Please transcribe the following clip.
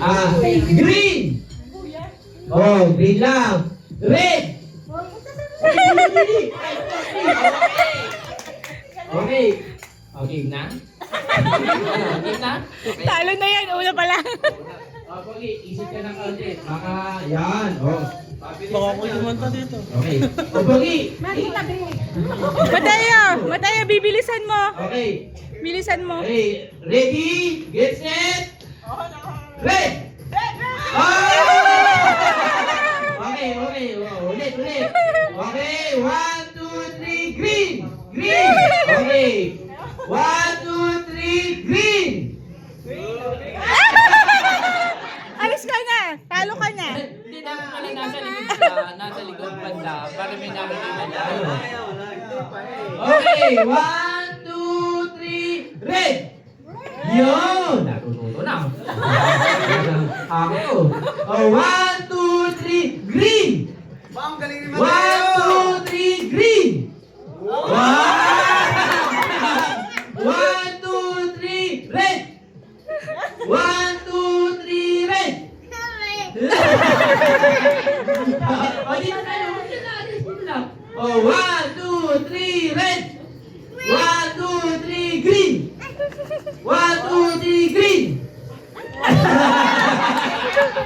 Green. Oh, green lang. Red. Okay. Okay na? Okay na? Talo na yan, una pa lang. Okay, isip ka ng kaunti. Baka, yan. Oh. Baka ako kumanta dito. Okay. O, Pogi. Mataya, bibilisan mo. Okay. Bilisan mo. Okay. Ready? Get set? Red! Okay, okay. Oh, ulit. Okay, 1, 2, 3, green! Green! Okay. 1, 2, 3, green! Alis ka na. Talo ka na. Hindi dapat pala nasa likod siya, nasa likod banda, para may nakikita niya. Okay, 1, 2, 3, red! Yun! Natututo na. Ako. Oh, 1, 2, 3, green! 1, 2, 3, green! 1, 2, 3, red! 1, 2, 3, red! Oh, dito tayo. Dito lang. Oh, 1, 2, 3, red! 1, 2, 3, green! 1, 2, 3, green!